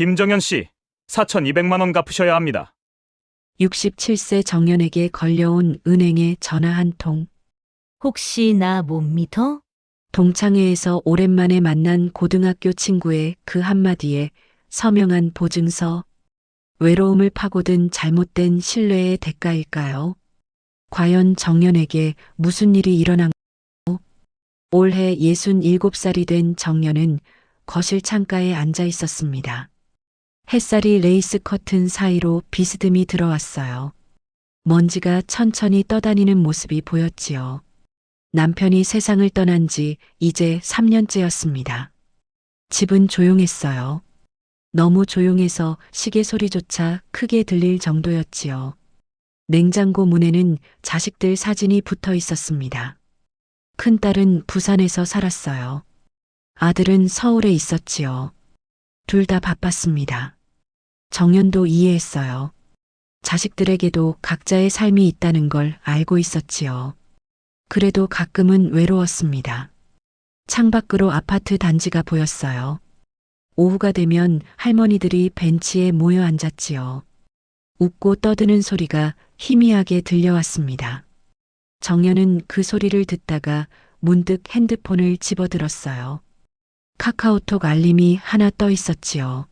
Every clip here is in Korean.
김정현 씨, 4,200만 원 갚으셔야 합니다. 67세 정연에게 걸려온 은행의 전화 한 통. 혹시 나 못 믿어? 동창회에서 오랜만에 만난 고등학교 친구의 그 한마디에 서명한 보증서. 외로움을 파고든 잘못된 신뢰의 대가일까요? 과연 정연에게 무슨 일이 일어난 가요? 올해 67살이 된 정연은 거실 창가에 앉아 있었습니다. 햇살이 레이스 커튼 사이로 비스듬히 들어왔어요. 먼지가 천천히 떠다니는 모습이 보였지요. 남편이 세상을 떠난 지 이제 3년째였습니다. 집은 조용했어요. 너무 조용해서 시계 소리조차 크게 들릴 정도였지요. 냉장고 문에는 자식들 사진이 붙어 있었습니다. 큰딸은 부산에서 살았어요. 아들은 서울에 있었지요. 둘 다 바빴습니다. 정연도 이해했어요. 자식들에게도 각자의 삶이 있다는 걸 알고 있었지요. 그래도 가끔은 외로웠습니다. 창밖으로 아파트 단지가 보였어요. 오후가 되면 할머니들이 벤치에 모여 앉았지요. 웃고 떠드는 소리가 희미하게 들려왔습니다. 정연은 그 소리를 듣다가 문득 핸드폰을 집어들었어요. 카카오톡 알림이 하나 떠 있었지요.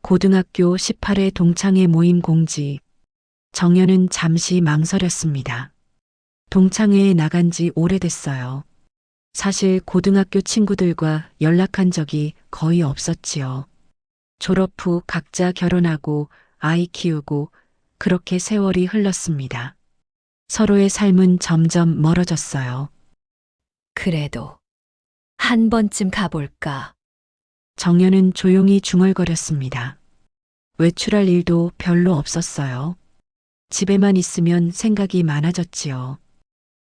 고등학교 18회 동창회 모임 공지. 정연은 잠시 망설였습니다. 동창회에 나간 지 오래됐어요. 사실 고등학교 친구들과 연락한 적이 거의 없었지요. 졸업 후 각자 결혼하고 아이 키우고 그렇게 세월이 흘렀습니다. 서로의 삶은 점점 멀어졌어요. 그래도 한 번쯤 가볼까? 정연은 조용히 중얼거렸습니다. 외출할 일도 별로 없었어요. 집에만 있으면 생각이 많아졌지요.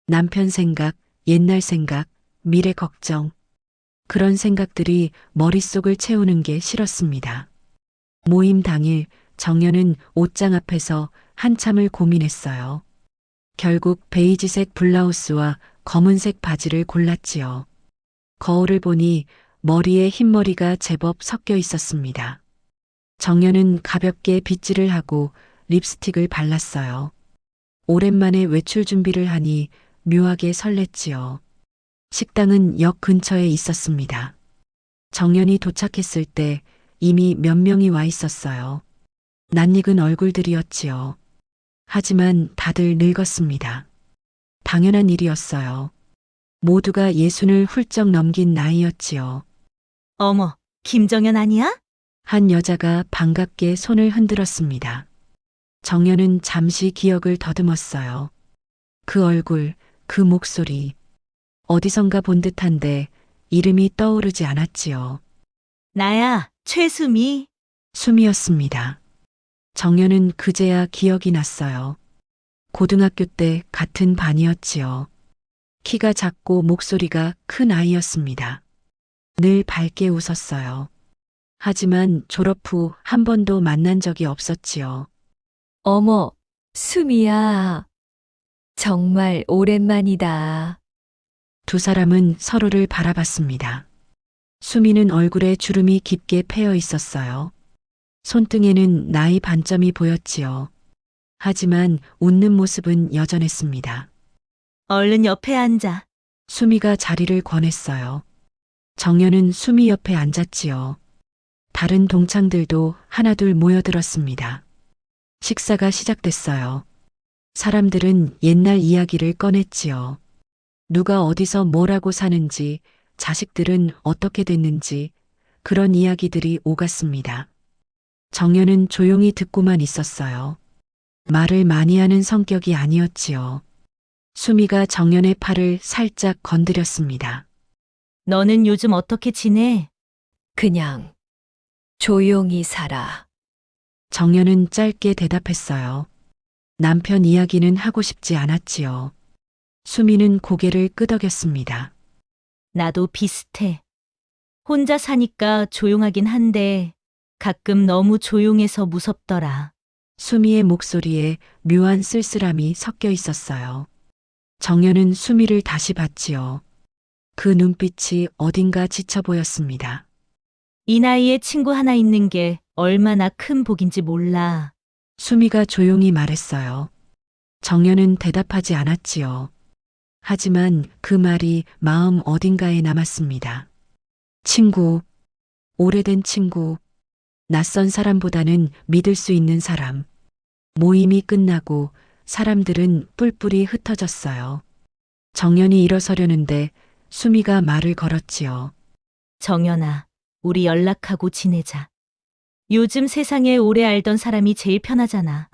남편 생각, 옛날 생각, 미래 걱정. 그런 생각들이 머릿속을 채우는 게 싫었습니다. 모임 당일 정연은 옷장 앞에서 한참을 고민했어요. 결국 베이지색 블라우스와 검은색 바지를 골랐지요. 거울을 보니 머리에 흰머리가 제법 섞여 있었습니다. 정연은 가볍게 빗질을 하고 립스틱을 발랐어요. 오랜만에 외출 준비를 하니 묘하게 설렜지요. 식당은 역 근처에 있었습니다. 정연이 도착했을 때 이미 몇 명이 와 있었어요. 낯익은 얼굴들이었지요. 하지만 다들 늙었습니다. 당연한 일이었어요. 모두가 예순을 훌쩍 넘긴 나이였지요. 어머, 김정현 아니야? 한 여자가 반갑게 손을 흔들었습니다. 정연은 잠시 기억을 더듬었어요. 그 얼굴, 그 목소리. 어디선가 본 듯한데 이름이 떠오르지 않았지요. 나야, 최수미. 수미였습니다. 정연은 그제야 기억이 났어요. 고등학교 때 같은 반이었지요. 키가 작고 목소리가 큰 아이였습니다. 늘 밝게 웃었어요. 하지만 졸업 후 한 번도 만난 적이 없었지요. 어머, 수미야. 정말 오랜만이다. 두 사람은 서로를 바라봤습니다. 수미는 얼굴에 주름이 깊게 패여 있었어요. 손등에는 나이 반점이 보였지요. 하지만 웃는 모습은 여전했습니다. 얼른 옆에 앉아. 수미가 자리를 권했어요. 정연은 수미 옆에 앉았지요. 다른 동창들도 하나둘 모여들었습니다. 식사가 시작됐어요. 사람들은 옛날 이야기를 꺼냈지요. 누가 어디서 뭐라고 사는지, 자식들은 어떻게 됐는지, 그런 이야기들이 오갔습니다. 정연은 조용히 듣고만 있었어요. 말을 많이 하는 성격이 아니었지요. 수미가 정연의 팔을 살짝 건드렸습니다. 너는 요즘 어떻게 지내? 그냥 조용히 살아. 정연은 짧게 대답했어요. 남편 이야기는 하고 싶지 않았지요. 수미는 고개를 끄덕였습니다. 나도 비슷해. 혼자 사니까 조용하긴 한데 가끔 너무 조용해서 무섭더라. 수미의 목소리에 묘한 쓸쓸함이 섞여 있었어요. 정연은 수미를 다시 봤지요. 그 눈빛이 어딘가 지쳐 보였습니다. 이 나이에 친구 하나 있는 게 얼마나 큰 복인지 몰라. 수미가 조용히 말했어요. 정연은 대답하지 않았지요. 하지만 그 말이 마음 어딘가에 남았습니다. 친구, 오래된 친구, 낯선 사람보다는 믿을 수 있는 사람. 모임이 끝나고 사람들은 뿔뿔이 흩어졌어요. 정연이 일어서려는데 수미가 말을 걸었지요. 정연아, 우리 연락하고 지내자. 요즘 세상에 오래 알던 사람이 제일 편하잖아.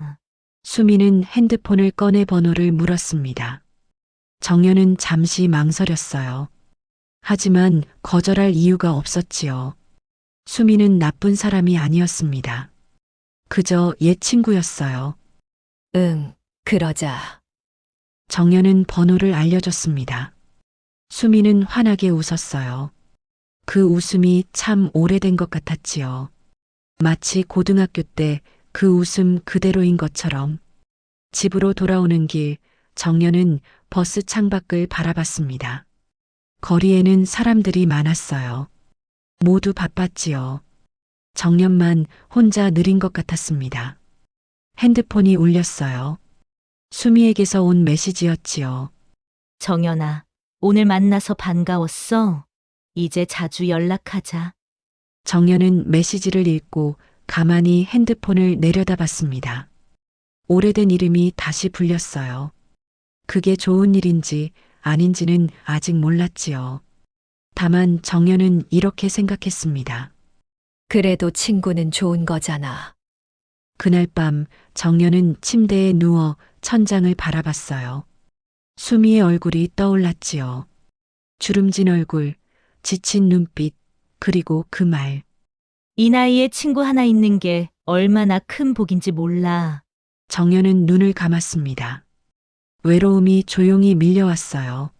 수미는 핸드폰을 꺼내 번호를 물었습니다. 정연은 잠시 망설였어요. 하지만 거절할 이유가 없었지요. 수미는 나쁜 사람이 아니었습니다. 그저 옛 친구였어요. 응, 그러자. 정연은 번호를 알려줬습니다. 수미는 환하게 웃었어요. 그 웃음이 참 오래된 것 같았지요. 마치 고등학교 때 그 웃음 그대로인 것처럼. 집으로 돌아오는 길, 정연은 버스 창밖을 바라봤습니다. 거리에는 사람들이 많았어요. 모두 바빴지요. 정연만 혼자 느린 것 같았습니다. 핸드폰이 울렸어요. 수미에게서 온 메시지였지요. 정연아, 오늘 만나서 반가웠어. 이제 자주 연락하자. 정연은 메시지를 읽고 가만히 핸드폰을 내려다봤습니다. 오래된 이름이 다시 불렸어요. 그게 좋은 일인지 아닌지는 아직 몰랐지요. 다만 정연은 이렇게 생각했습니다. 그래도 친구는 좋은 거잖아. 그날 밤 정연은 침대에 누워 천장을 바라봤어요. 수미의 얼굴이 떠올랐지요. 주름진 얼굴, 지친 눈빛, 그리고 그 말. 이 나이에 친구 하나 있는 게 얼마나 큰 복인지 몰라. 정연은 눈을 감았습니다. 외로움이 조용히 밀려왔어요.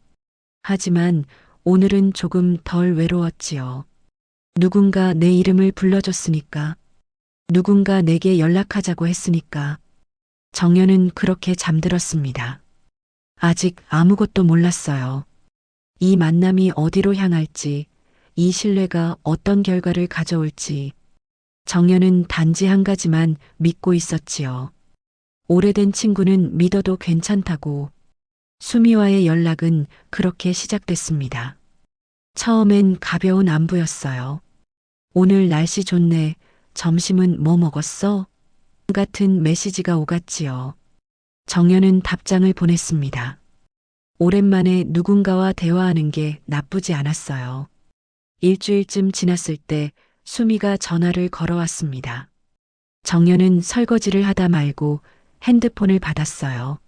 하지만 오늘은 조금 덜 외로웠지요. 누군가 내 이름을 불러줬으니까. 누군가 내게 연락하자고 했으니까. 정연은 그렇게 잠들었습니다. 아직 아무것도 몰랐어요. 이 만남이 어디로 향할지, 이 신뢰가 어떤 결과를 가져올지. 정연은 단지 한 가지만 믿고 있었지요. 오래된 친구는 믿어도 괜찮다고. 수미와의 연락은 그렇게 시작됐습니다. 처음엔 가벼운 안부였어요. 오늘 날씨 좋네. 점심은 뭐 먹었어? 같은 메시지가 오갔지요. 정연은 답장을 보냈습니다. 오랜만에 누군가와 대화하는 게 나쁘지 않았어요. 일주일쯤 지났을 때 수미가 전화를 걸어왔습니다. 정연은 설거지를 하다 말고 핸드폰을 받았어요.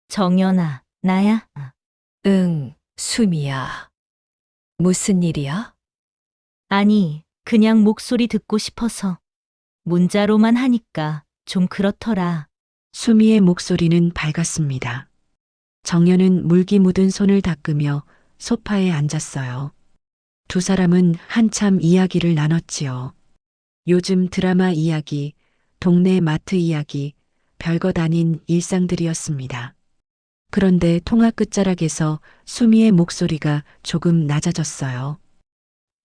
정연아, 나야? 응, 수미야. 무슨 일이야? 아니, 그냥 목소리 듣고 싶어서. 문자로만 하니까 좀 그렇더라. 수미의 목소리는 밝았습니다. 정연은 물기 묻은 손을 닦으며 소파에 앉았어요. 두 사람은 한참 이야기를 나눴지요. 요즘 드라마 이야기, 동네 마트 이야기, 별것 아닌 일상들이었습니다. 그런데 통화 끝자락에서 수미의 목소리가 조금 낮아졌어요.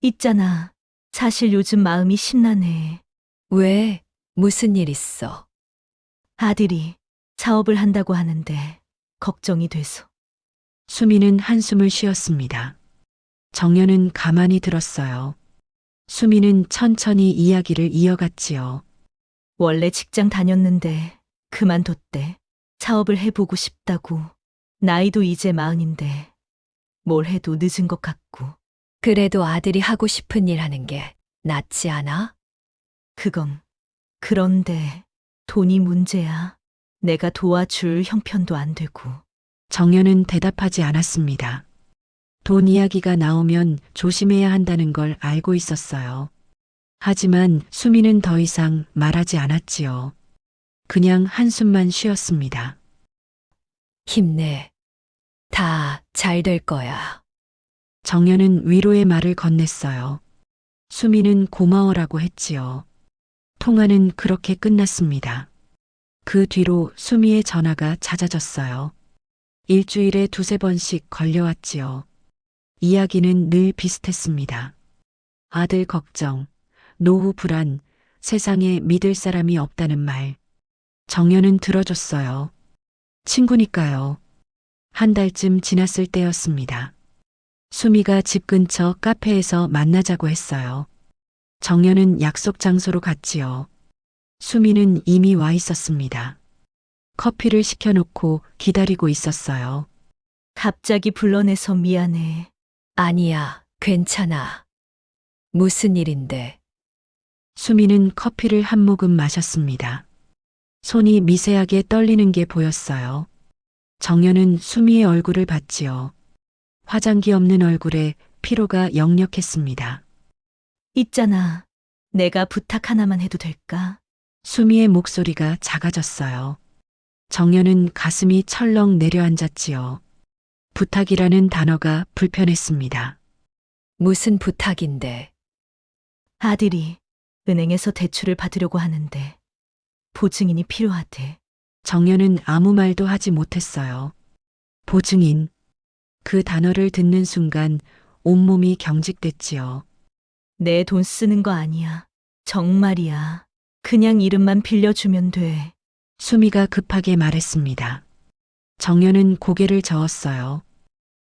있잖아. 사실 요즘 마음이 심란해. 왜? 무슨 일 있어? 아들이 사업을 한다고 하는데 걱정이 돼서. 수미는 한숨을 쉬었습니다. 정연은 가만히 들었어요. 수미는 천천히 이야기를 이어갔지요. 원래 직장 다녔는데 그만뒀대. 사업을 해보고 싶다고. 나이도 이제 40인데 뭘 해도 늦은 것 같고. 그래도 아들이 하고 싶은 일 하는 게 낫지 않아? 그건 그런데 돈이 문제야. 내가 도와줄 형편도 안 되고. 정연은 대답하지 않았습니다. 돈 이야기가 나오면 조심해야 한다는 걸 알고 있었어요. 하지만 수미는 더 이상 말하지 않았지요. 그냥 한숨만 쉬었습니다. 힘내. 다 잘 될 거야. 정연은 위로의 말을 건넸어요. 수미는 고마워라고 했지요. 통화는 그렇게 끝났습니다. 그 뒤로 수미의 전화가 잦아졌어요. 일주일에 2~3번씩 걸려왔지요. 이야기는 늘 비슷했습니다. 아들 걱정, 노후 불안, 세상에 믿을 사람이 없다는 말. 정연은 들어줬어요. 친구니까요. 한 달쯤 지났을 때였습니다. 수미가 집 근처 카페에서 만나자고 했어요. 정연은 약속 장소로 갔지요. 수미는 이미 와 있었습니다. 커피를 시켜놓고 기다리고 있었어요. 갑자기 불러내서 미안해. 아니야, 괜찮아. 무슨 일인데? 수미는 커피를 한 모금 마셨습니다. 손이 미세하게 떨리는 게 보였어요. 정연은 수미의 얼굴을 봤지요. 화장기 없는 얼굴에 피로가 역력했습니다. 있잖아. 내가 부탁 하나만 해도 될까? 수미의 목소리가 작아졌어요. 정연은 가슴이 철렁 내려앉았지요. 부탁이라는 단어가 불편했습니다. 무슨 부탁인데? 아들이 은행에서 대출을 받으려고 하는데 보증인이 필요하대. 정연은 아무 말도 하지 못했어요. 보증인. 그 단어를 듣는 순간 온몸이 경직됐지요. 내 돈 쓰는 거 아니야. 정말이야. 그냥 이름만 빌려주면 돼. 수미가 급하게 말했습니다. 정연은 고개를 저었어요.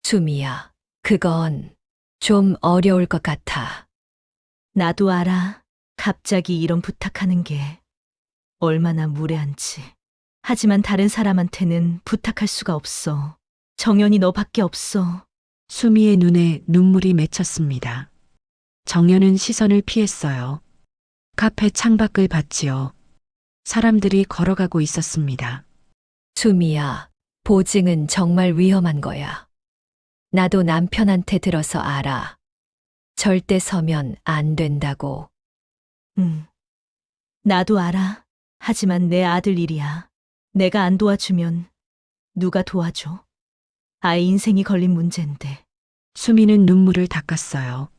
수미야, 그건 좀 어려울 것 같아. 나도 알아. 갑자기 이런 부탁하는 게 얼마나 무례한지. 하지만 다른 사람한테는 부탁할 수가 없어. 정연이 너밖에 없어. 수미의 눈에 눈물이 맺혔습니다. 정연은 시선을 피했어요. 카페 창밖을 봤지요. 사람들이 걸어가고 있었습니다. 수미야, 보증은 정말 위험한 거야. 나도 남편한테 들어서 알아. 절대 서면 안 된다고. 응. 나도 알아. 하지만 내 아들 일이야. 내가 안 도와주면 누가 도와줘? 아이 인생이 걸린 문제인데. 수미는 눈물을 닦았어요.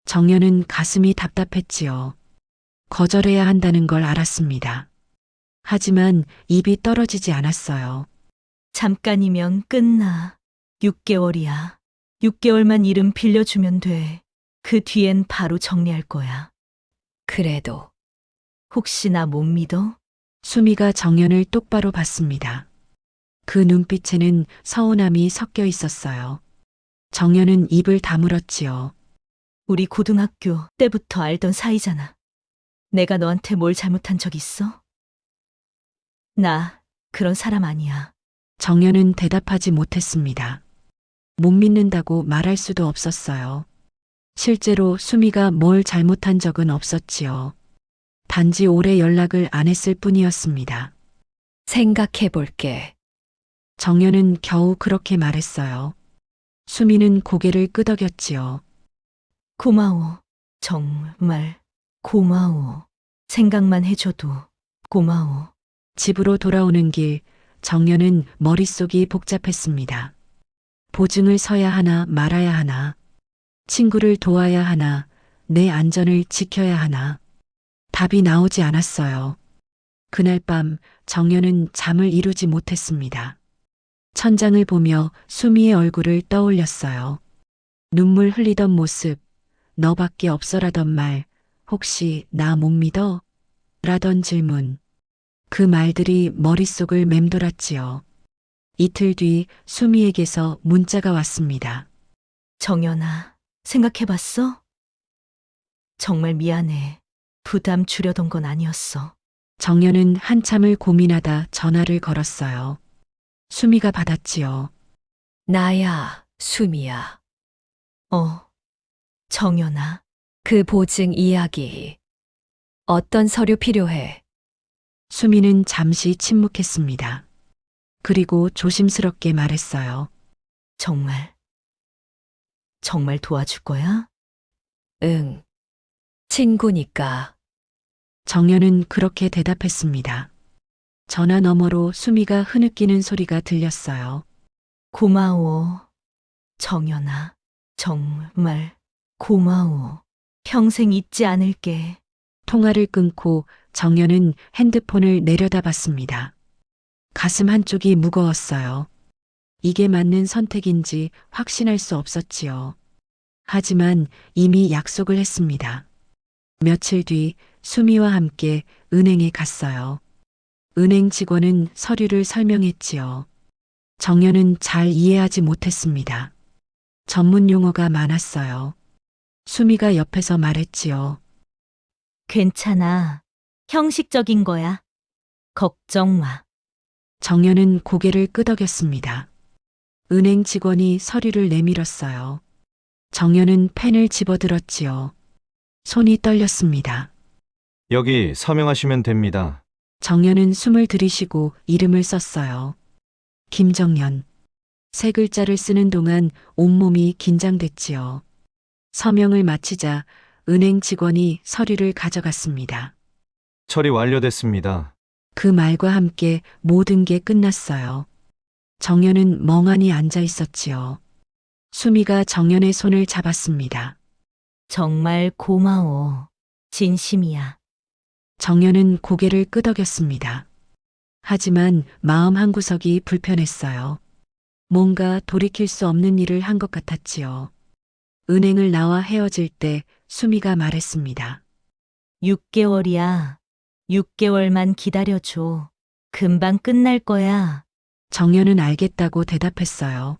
정연은 가슴이 답답했지요. 거절해야 한다는 걸 알았습니다. 하지만 입이 떨어지지 않았어요. 잠깐이면 끝나. 6개월이야. 6개월만 이름 빌려주면 돼. 그 뒤엔 바로 정리할 거야. 그래도 혹시 나 못 믿어? 수미가 정연을 똑바로 봤습니다. 그 눈빛에는 서운함이 섞여 있었어요. 정연은 입을 다물었지요. 우리 고등학교 때부터 알던 사이잖아. 내가 너한테 뭘 잘못한 적 있어? 나 그런 사람 아니야. 정연은 대답하지 못했습니다. 못 믿는다고 말할 수도 없었어요. 실제로 수미가 뭘 잘못한 적은 없었지요. 단지 오래 연락을 안 했을 뿐이었습니다. 생각해 볼게. 정연은 겨우 그렇게 말했어요. 수미는 고개를 끄덕였지요. 고마워. 정말 고마워. 생각만 해줘도 고마워. 집으로 돌아오는 길, 정연은 머릿속이 복잡했습니다. 보증을 서야 하나 말아야 하나, 친구를 도와야 하나, 내 안전을 지켜야 하나. 답이 나오지 않았어요. 그날 밤 정연은 잠을 이루지 못했습니다. 천장을 보며 수미의 얼굴을 떠올렸어요. 눈물 흘리던 모습, 너밖에 없어라던 말, 혹시 나 못 믿어? 라던 질문. 그 말들이 머릿속을 맴돌았지요. 이틀 뒤 수미에게서 문자가 왔습니다. 정연아, 생각해봤어? 정말 미안해. 부담 주려던 건 아니었어. 정연은 한참을 고민하다 전화를 걸었어요. 수미가 받았지요. 나야, 수미야. 정연아. 그 보증 이야기. 어떤 서류 필요해? 수미는 잠시 침묵했습니다. 그리고 조심스럽게 말했어요. 정말 도와줄 거야? 응. 친구니까. 정연은 그렇게 대답했습니다. 전화 너머로 수미가 흐느끼는 소리가 들렸어요. 고마워. 정연아. 정말 고마워. 평생 잊지 않을게. 통화를 끊고 정연은 핸드폰을 내려다봤습니다. 가슴 한쪽이 무거웠어요. 이게 맞는 선택인지 확신할 수 없었지요. 하지만 이미 약속을 했습니다. 며칠 뒤 수미와 함께 은행에 갔어요. 은행 직원은 서류를 설명했지요. 정연은 잘 이해하지 못했습니다. 전문 용어가 많았어요. 수미가 옆에서 말했지요. 괜찮아. 형식적인 거야. 걱정 마. 정연은 고개를 끄덕였습니다. 은행 직원이 서류를 내밀었어요. 정연은 펜을 집어들었지요. 손이 떨렸습니다. 여기 서명하시면 됩니다. 정연은 숨을 들이쉬고 이름을 썼어요. 김정연. 세 글자를 쓰는 동안 온몸이 긴장됐지요. 서명을 마치자 은행 직원이 서류를 가져갔습니다. 처리 완료됐습니다. 그 말과 함께 모든 게 끝났어요. 정연은 멍하니 앉아 있었지요. 수미가 정연의 손을 잡았습니다. 정말 고마워. 진심이야. 정연은 고개를 끄덕였습니다. 하지만 마음 한구석이 불편했어요. 뭔가 돌이킬 수 없는 일을 한 것 같았지요. 은행을 나와 헤어질 때 수미가 말했습니다. 6개월이야. 6개월만 기다려줘. 금방 끝날 거야. 정연은 알겠다고 대답했어요.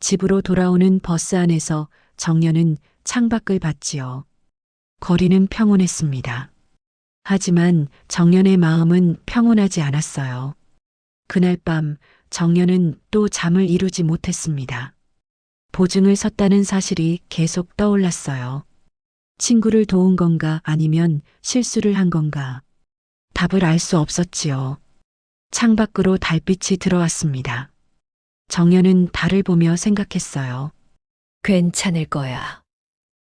집으로 돌아오는 버스 안에서 정연은 창밖을 봤지요. 거리는 평온했습니다. 하지만 정연의 마음은 평온하지 않았어요. 그날 밤 정연은 또 잠을 이루지 못했습니다. 보증을 섰다는 사실이 계속 떠올랐어요. 친구를 도운 건가 아니면 실수를 한 건가. 답을 알 수 없었지요. 창밖으로 달빛이 들어왔습니다. 정연은 달을 보며 생각했어요. 괜찮을 거야.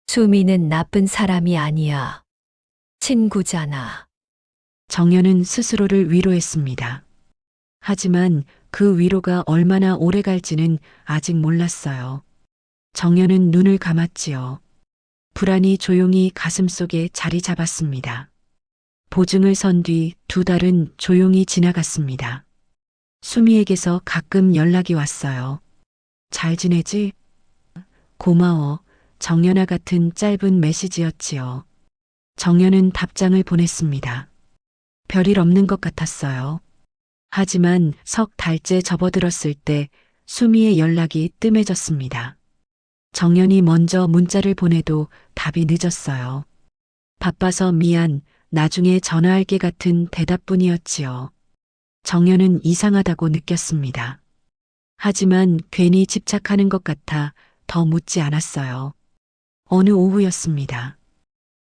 수미는 나쁜 사람이 아니야. 친구잖아. 정연은 스스로를 위로했습니다. 하지만 그 위로가 얼마나 오래 갈지는 아직 몰랐어요. 정연은 눈을 감았지요. 불안이 조용히 가슴속에 자리 잡았습니다. 보증을 선 뒤 2달은 조용히 지나갔습니다. 수미에게서 가끔 연락이 왔어요. 잘 지내지? 고마워. 정연아 같은 짧은 메시지였지요. 정연은 답장을 보냈습니다. 별일 없는 것 같았어요. 하지만 석 달째 접어들었을 때 수미의 연락이 뜸해졌습니다. 정연이 먼저 문자를 보내도 답이 늦었어요. 바빠서 미안, 나중에 전화할게 같은 대답뿐이었지요. 정연은 이상하다고 느꼈습니다. 하지만 괜히 집착하는 것 같아 더 묻지 않았어요. 어느 오후였습니다.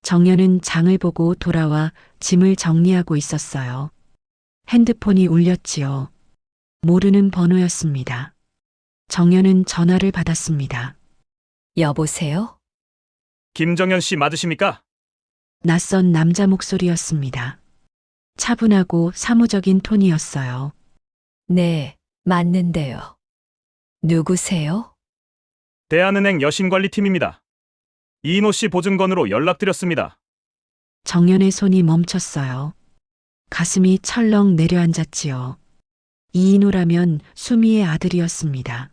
정연은 장을 보고 돌아와 짐을 정리하고 있었어요. 핸드폰이 울렸지요. 모르는 번호였습니다. 정연은 전화를 받았습니다. 여보세요? 김정연 씨 맞으십니까? 낯선 남자 목소리였습니다. 차분하고 사무적인 톤이었어요. 네, 맞는데요. 누구세요? 대한은행 여신관리팀입니다. 이인호 씨 보증건으로 연락드렸습니다. 정연의 손이 멈췄어요. 가슴이 철렁 내려앉았지요. 이인호라면 수미의 아들이었습니다.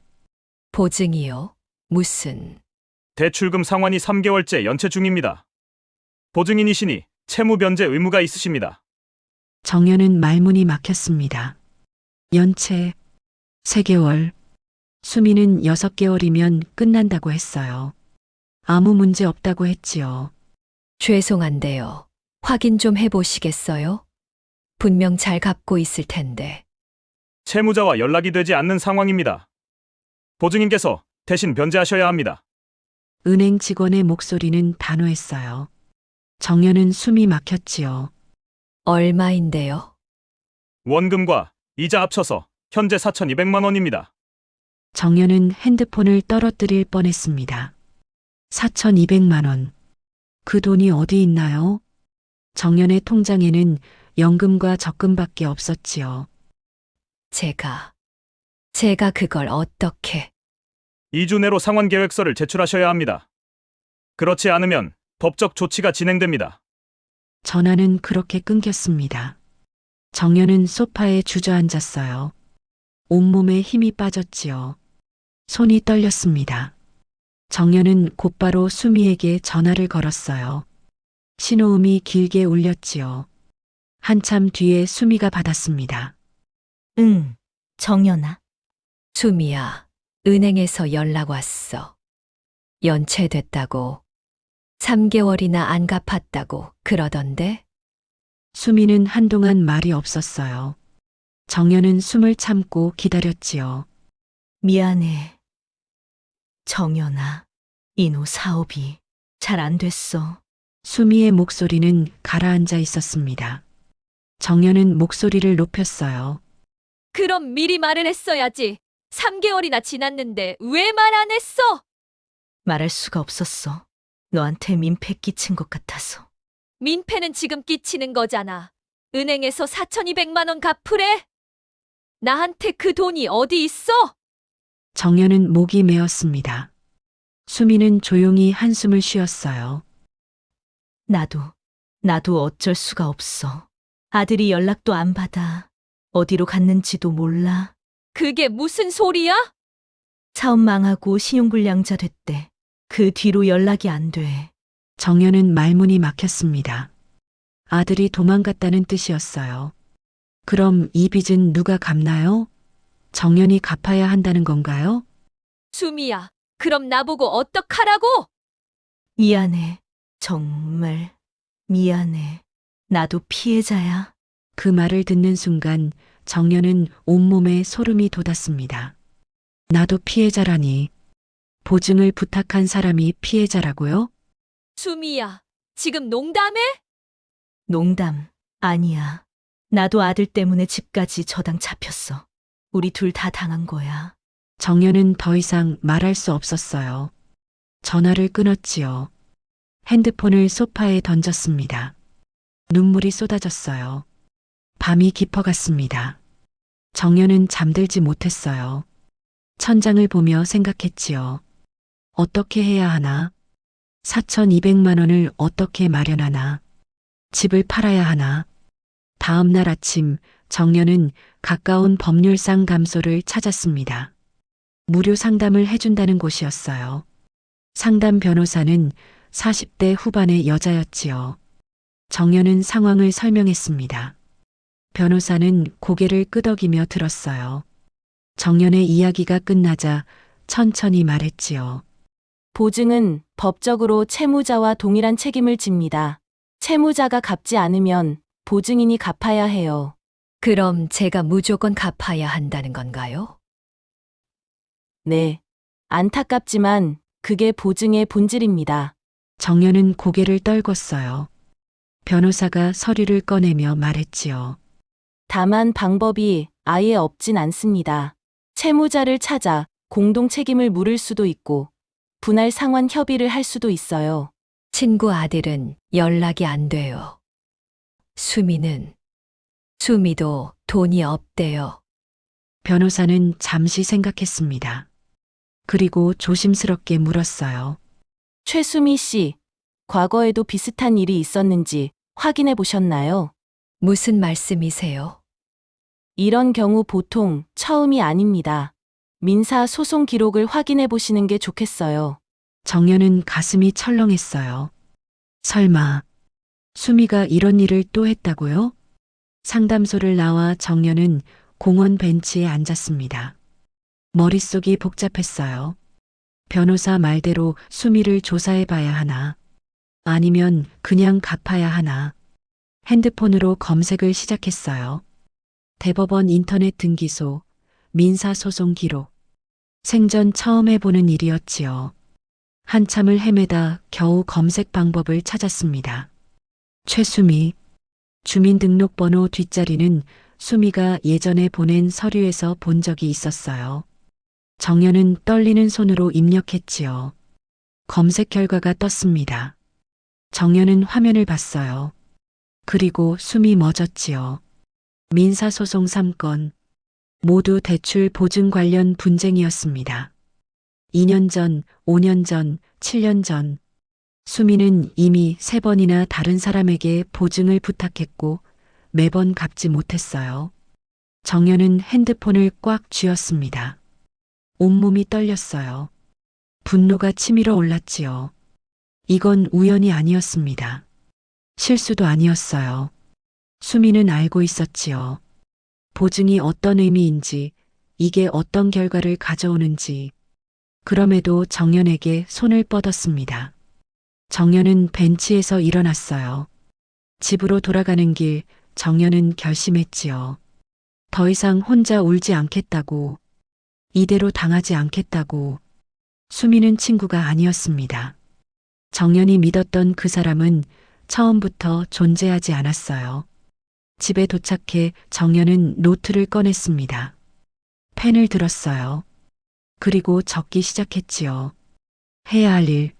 보증이요? 무슨? 대출금 상환이 3개월째 연체 중입니다. 보증인이시니 채무 변제 의무가 있으십니다. 정연은 말문이 막혔습니다. 연체 3개월. 수미는 6개월이면 끝난다고 했어요. 아무 문제 없다고 했지요. 죄송한데요. 확인 좀 해보시겠어요? 분명 잘 갚고 있을 텐데. 채무자와 연락이 되지 않는 상황입니다. 보증인께서 대신 변제하셔야 합니다. 은행 직원의 목소리는 단호했어요. 정연은 숨이 막혔지요. 얼마인데요? 원금과 이자 합쳐서 현재 4,200만 원입니다. 정연은 핸드폰을 떨어뜨릴 뻔했습니다. 4,200만 원. 그 돈이 어디 있나요? 정연의 통장에는 연금과 적금밖에 없었지요. 제가 그걸 어떻게... 2주 내로 상환 계획서를 제출하셔야 합니다. 그렇지 않으면 법적 조치가 진행됩니다. 전화는 그렇게 끊겼습니다. 정연은 소파에 주저앉았어요. 온몸에 힘이 빠졌지요. 손이 떨렸습니다. 정연은 곧바로 수미에게 전화를 걸었어요. 신호음이 길게 울렸지요. 한참 뒤에 수미가 받았습니다. 응, 정연아. 수미야, 은행에서 연락 왔어. 연체됐다고. 3개월이나 안 갚았다고 그러던데? 수미는 한동안 말이 없었어요. 정연은 숨을 참고 기다렸지요. 미안해. 정연아, 이노 사업이 잘 안 됐어. 수미의 목소리는 가라앉아 있었습니다. 정연은 목소리를 높였어요. 그럼 미리 말을 했어야지. 3개월이나 지났는데 왜 말 안 했어? 말할 수가 없었어. 너한테 민폐 끼친 것 같아서. 민폐는 지금 끼치는 거잖아. 은행에서 4,200만 원 갚으래? 나한테 그 돈이 어디 있어? 정연은 목이 메었습니다. 수미는 조용히 한숨을 쉬었어요. 나도 어쩔 수가 없어. 아들이 연락도 안 받아. 어디로 갔는지도 몰라. 그게 무슨 소리야? 사업 망하고 신용불량자 됐대. 그 뒤로 연락이 안 돼. 정연은 말문이 막혔습니다. 아들이 도망갔다는 뜻이었어요. 그럼 이 빚은 누가 갚나요? 정연이 갚아야 한다는 건가요? 수미야, 그럼 나보고 어떡하라고? 미안해. 정말 미안해. 나도 피해자야. 그 말을 듣는 순간 정연은 온몸에 소름이 돋았습니다. 나도 피해자라니. 보증을 부탁한 사람이 피해자라고요? 수미야, 지금 농담해? 농담 아니야. 나도 아들 때문에 집까지 저당 잡혔어. 우리 둘 다 당한 거야. 정연은 더 이상 말할 수 없었어요. 전화를 끊었지요. 핸드폰을 소파에 던졌습니다. 눈물이 쏟아졌어요. 밤이 깊어갔습니다. 정연은 잠들지 못했어요. 천장을 보며 생각했지요. 어떻게 해야 하나? 4,200만 원을 어떻게 마련하나? 집을 팔아야 하나? 다음 날 아침 정연은 가까운 법률 상담소를 찾았습니다. 무료 상담을 해준다는 곳이었어요. 상담 변호사는 40대 후반의 여자였지요. 정연은 상황을 설명했습니다. 변호사는 고개를 끄덕이며 들었어요. 정연의 이야기가 끝나자 천천히 말했지요. 보증은 법적으로 채무자와 동일한 책임을 집니다. 채무자가 갚지 않으면 보증인이 갚아야 해요. 그럼 제가 무조건 갚아야 한다는 건가요? 네. 안타깝지만 그게 보증의 본질입니다. 정연은 고개를 떨궜어요. 변호사가 서류를 꺼내며 말했지요. 다만 방법이 아예 없진 않습니다. 채무자를 찾아 공동 책임을 물을 수도 있고 분할 상환 협의를 할 수도 있어요. 친구 아들은 연락이 안 돼요. 수미도 돈이 없대요. 변호사는 잠시 생각했습니다. 그리고 조심스럽게 물었어요. 최수미 씨, 과거에도 비슷한 일이 있었는지 확인해 보셨나요? 무슨 말씀이세요? 이런 경우 보통 처음이 아닙니다. 민사 소송 기록을 확인해 보시는 게 좋겠어요. 정연은 가슴이 철렁했어요. 설마 수미가 이런 일을 또 했다고요? 상담소를 나와 정연은 공원 벤치에 앉았습니다. 머릿속이 복잡했어요. 변호사 말대로 수미를 조사해 봐야 하나? 아니면 그냥 갚아야 하나? 핸드폰으로 검색을 시작했어요. 대법원 인터넷 등기소, 민사소송 기록. 생전 처음 해보는 일이었지요. 한참을 헤매다 겨우 검색 방법을 찾았습니다. 최수미. 주민등록번호 뒷자리는 수미가 예전에 보낸 서류에서 본 적이 있었어요. 정연은 떨리는 손으로 입력했지요. 검색 결과가 떴습니다. 정연은 화면을 봤어요. 그리고 숨이 멎었지요. 민사소송 3건. 모두 대출 보증 관련 분쟁이었습니다. 2년 전, 5년 전, 7년 전. 수미는 이미 3번이나 다른 사람에게 보증을 부탁했고 매번 갚지 못했어요. 정연은 핸드폰을 꽉 쥐었습니다. 온몸이 떨렸어요. 분노가 치밀어 올랐지요. 이건 우연이 아니었습니다. 실수도 아니었어요. 수미는 알고 있었지요. 보증이 어떤 의미인지, 이게 어떤 결과를 가져오는지. 그럼에도 정연에게 손을 뻗었습니다. 정연은 벤치에서 일어났어요. 집으로 돌아가는 길, 정연은 결심했지요. 더 이상 혼자 울지 않겠다고, 이대로 당하지 않겠다고. 수미는 친구가 아니었습니다. 정연이 믿었던 그 사람은 처음부터 존재하지 않았어요. 집에 도착해 정연은 노트를 꺼냈습니다. 펜을 들었어요. 그리고 적기 시작했지요. 해야 할 일,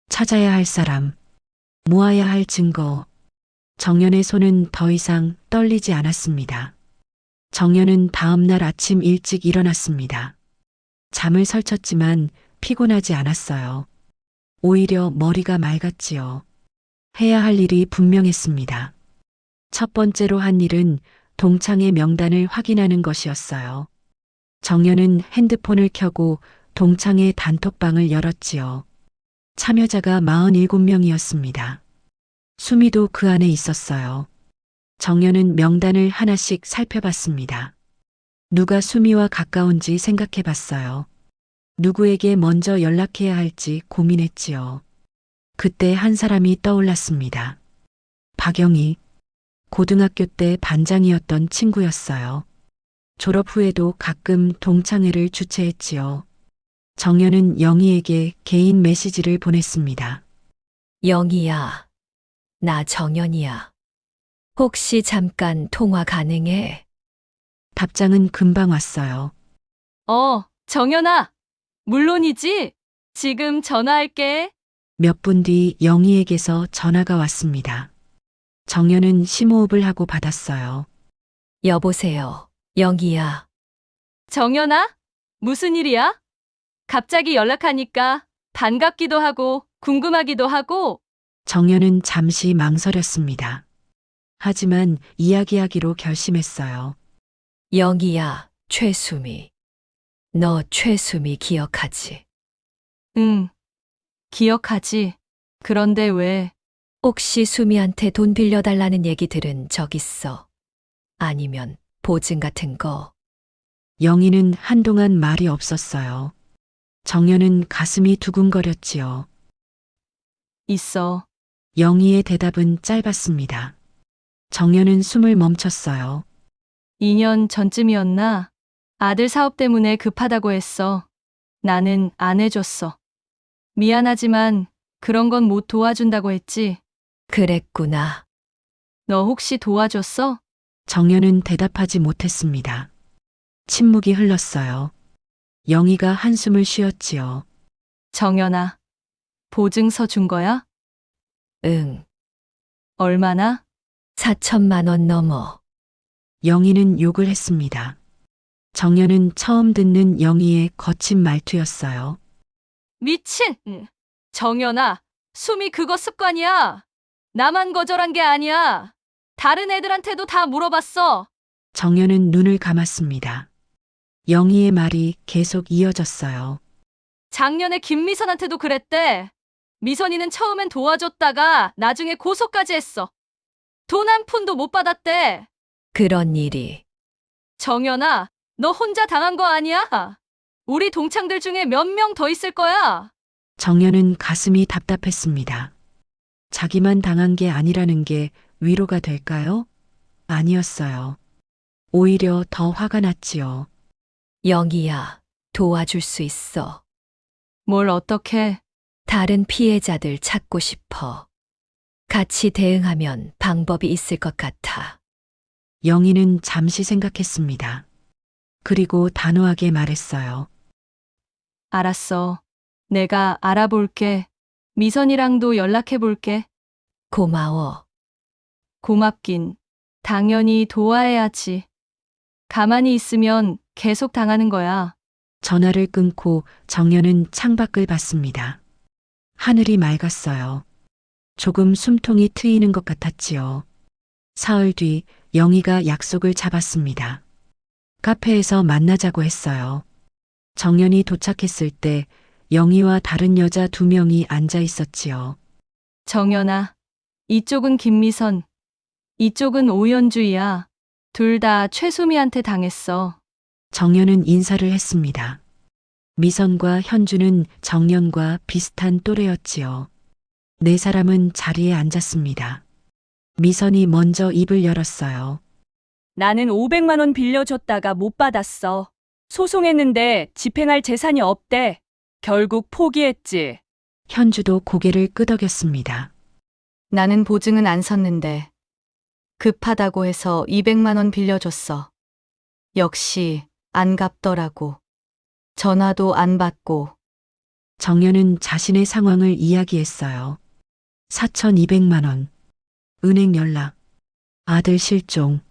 찾아야 할 사람, 모아야 할 증거. 정연의 손은 더 이상 떨리지 않았습니다. 정연은 다음 날 아침 일찍 일어났습니다. 잠을 설쳤지만 피곤하지 않았어요. 오히려 머리가 맑았지요. 해야 할 일이 분명했습니다. 첫 번째로 한 일은 동창의 명단을 확인하는 것이었어요. 정연은 핸드폰을 켜고 동창의 단톡방을 열었지요. 참여자가 47명이었습니다. 수미도 그 안에 있었어요. 정연은 명단을 하나씩 살펴봤습니다. 누가 수미와 가까운지 생각해 봤어요. 누구에게 먼저 연락해야 할지 고민했지요. 그때 한 사람이 떠올랐습니다. 박영희. 고등학교 때 반장이었던 친구였어요. 졸업 후에도 가끔 동창회를 주최했지요. 정연은 영희에게 개인 메시지를 보냈습니다. 영희야, 나 정연이야. 혹시 잠깐 통화 가능해? 답장은 금방 왔어요. 정연아. 물론이지. 지금 전화할게. 몇 분 뒤 영희에게서 전화가 왔습니다. 정연은 심호흡을 하고 받았어요. 여보세요, 영희야. 정연아? 무슨 일이야? 갑자기 연락하니까 반갑기도 하고 궁금하기도 하고. 정연은 잠시 망설였습니다. 하지만 이야기하기로 결심했어요. 영희야, 최수미. 너 최수미 기억하지? 응. 기억하지. 그런데 왜? 혹시 수미한테 돈 빌려달라는 얘기 들은 적 있어? 아니면 보증 같은 거? 영희는 한동안 말이 없었어요. 정연은 가슴이 두근거렸지요. 있어. 영희의 대답은 짧았습니다. 정연은 숨을 멈췄어요. 2년 전쯤이었나? 아들 사업 때문에 급하다고 했어. 나는 안 해줬어. 미안하지만 그런 건 못 도와준다고 했지. 그랬구나. 너 혹시 도와줬어? 정연은 대답하지 못했습니다. 침묵이 흘렀어요. 영희가 한숨을 쉬었지요. 정연아, 보증서 준 거야? 응, 얼마나? 4천만 원 넘어. 영희는 욕을 했습니다. 정연은 처음 듣는 영희의 거친 말투였어요. 미친! 정연아, 수미 그거 습관이야. 나만 거절한 게 아니야. 다른 애들한테도 다 물어봤어. 정연은 눈을 감았습니다. 영희의 말이 계속 이어졌어요. 작년에 김미선한테도 그랬대. 미선이는 처음엔 도와줬다가 나중에 고소까지 했어. 돈 한 푼도 못 받았대. 그런 일이. 정연아, 너 혼자 당한 거 아니야? 우리 동창들 중에 몇 명 더 있을 거야. 정연은 가슴이 답답했습니다. 자기만 당한 게 아니라는 게 위로가 될까요? 아니었어요. 오히려 더 화가 났지요. 영희야, 도와줄 수 있어. 뭘 어떻게? 다른 피해자들 찾고 싶어. 같이 대응하면 방법이 있을 것 같아. 영희는 잠시 생각했습니다. 그리고 단호하게 말했어요. 알았어. 내가 알아볼게. 미선이랑도 연락해볼게. 고마워. 고맙긴. 당연히 도와야지. 가만히 있으면 계속 당하는 거야. 전화를 끊고 정연은 창밖을 봤습니다. 하늘이 맑았어요. 조금 숨통이 트이는 것 같았지요. 사흘 뒤 영희가 약속을 잡았습니다. 카페에서 만나자고 했어요. 정연이 도착했을 때 영희와 다른 여자 2명이 앉아 있었지요. 정연아, 이쪽은 김미선, 이쪽은 오연주야. 둘 다 최수미한테 당했어. 정연은 인사를 했습니다. 미선과 현주는 정연과 비슷한 또래였지요. 네 사람은 자리에 앉았습니다. 미선이 먼저 입을 열었어요. 나는 500만 원 빌려줬다가 못 받았어. 소송했는데 집행할 재산이 없대. 결국 포기했지. 현주도 고개를 끄덕였습니다. 나는 보증은 안 섰는데 급하다고 해서 200만 원 빌려줬어. 역시 안 갚더라고. 전화도 안 받고. 정연은 자신의 상황을 이야기했어요. 4,200만 원, 은행 연락, 아들 실종,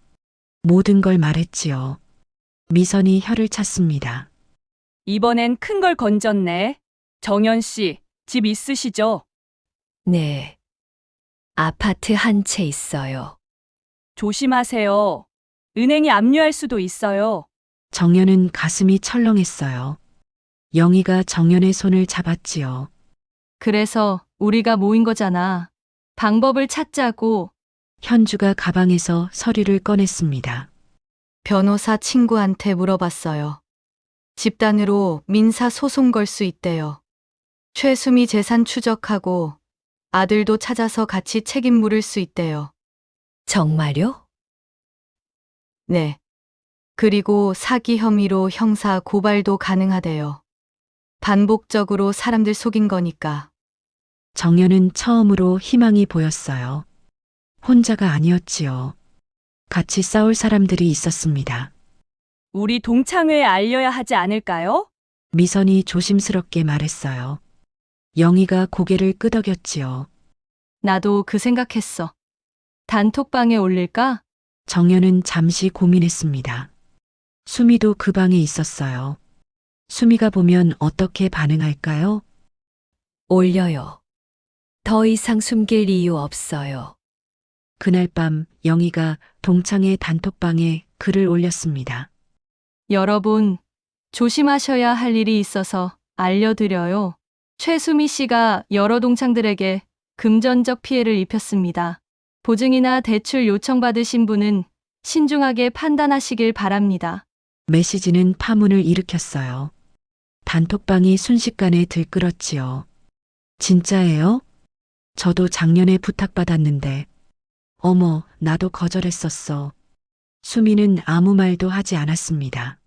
모든 걸 말했지요. 미선이 혀를 찼습니다. 이번엔 큰 걸 건졌네. 정연 씨, 집 있으시죠? 네. 아파트 한 채 있어요. 조심하세요. 은행이 압류할 수도 있어요. 정연은 가슴이 철렁했어요. 영희가 정연의 손을 잡았지요. 그래서 우리가 모인 거잖아. 방법을 찾자고. 현주가 가방에서 서류를 꺼냈습니다. 변호사 친구한테 물어봤어요. 집단으로 민사 소송 걸 수 있대요. 최수미 재산 추적하고 아들도 찾아서 같이 책임 물을 수 있대요. 정말요? 네. 그리고 사기 혐의로 형사 고발도 가능하대요. 반복적으로 사람들 속인 거니까. 정연은 처음으로 희망이 보였어요. 혼자가 아니었지요. 같이 싸울 사람들이 있었습니다. 우리 동창회에 알려야 하지 않을까요? 미선이 조심스럽게 말했어요. 영희가 고개를 끄덕였지요. 나도 그 생각했어. 단톡방에 올릴까? 정연은 잠시 고민했습니다. 수미도 그 방에 있었어요. 수미가 보면 어떻게 반응할까요? 올려요. 더 이상 숨길 이유 없어요. 그날 밤 영희가 동창회 단톡방에 글을 올렸습니다. 여러분, 조심하셔야 할 일이 있어서 알려드려요. 최수미 씨가 여러 동창들에게 금전적 피해를 입혔습니다. 보증이나 대출 요청받으신 분은 신중하게 판단하시길 바랍니다. 메시지는 파문을 일으켰어요. 단톡방이 순식간에 들끓었지요. 진짜예요? 저도 작년에 부탁받았는데. 어머, 나도 거절했었어. 수미는 아무 말도 하지 않았습니다.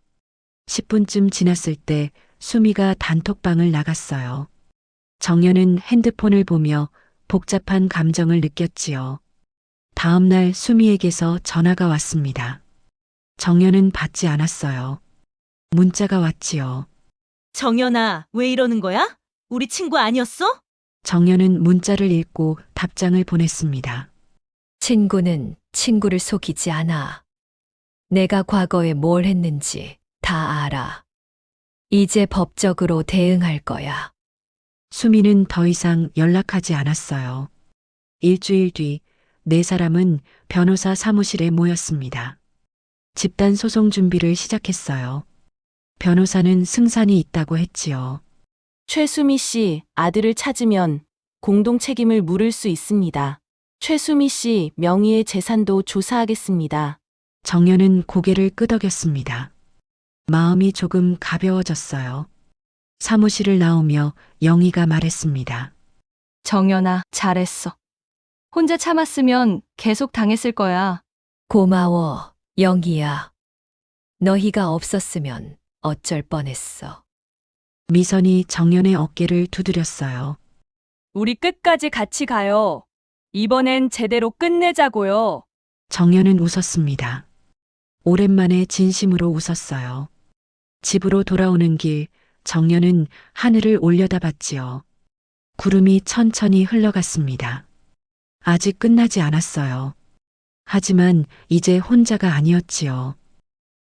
10분쯤 지났을 때 수미가 단톡방을 나갔어요. 정연은 핸드폰을 보며 복잡한 감정을 느꼈지요. 다음 날 수미에게서 전화가 왔습니다. 정연은 받지 않았어요. 문자가 왔지요. 정연아, 왜 이러는 거야? 우리 친구 아니었어? 정연은 문자를 읽고 답장을 보냈습니다. 친구는 친구를 속이지 않아. 내가 과거에 뭘 했는지 다 알아. 이제 법적으로 대응할 거야. 수미는 더 이상 연락하지 않았어요. 일주일 뒤 네 사람은 변호사 사무실에 모였습니다. 집단 소송 준비를 시작했어요. 변호사는 승산이 있다고 했지요. 최수미 씨 아들을 찾으면 공동 책임을 물을 수 있습니다. 최수미 씨 명의의 재산도 조사하겠습니다. 정연은 고개를 끄덕였습니다. 마음이 조금 가벼워졌어요. 사무실을 나오며 영희가 말했습니다. 정연아, 잘했어. 혼자 참았으면 계속 당했을 거야. 고마워, 영희야. 너희가 없었으면 어쩔 뻔했어. 미선이 정연의 어깨를 두드렸어요. 우리 끝까지 같이 가요. 이번엔 제대로 끝내자고요. 정연은 웃었습니다. 오랜만에 진심으로 웃었어요. 집으로 돌아오는 길 정연은 하늘을 올려다봤지요. 구름이 천천히 흘러갔습니다. 아직 끝나지 않았어요. 하지만 이제 혼자가 아니었지요.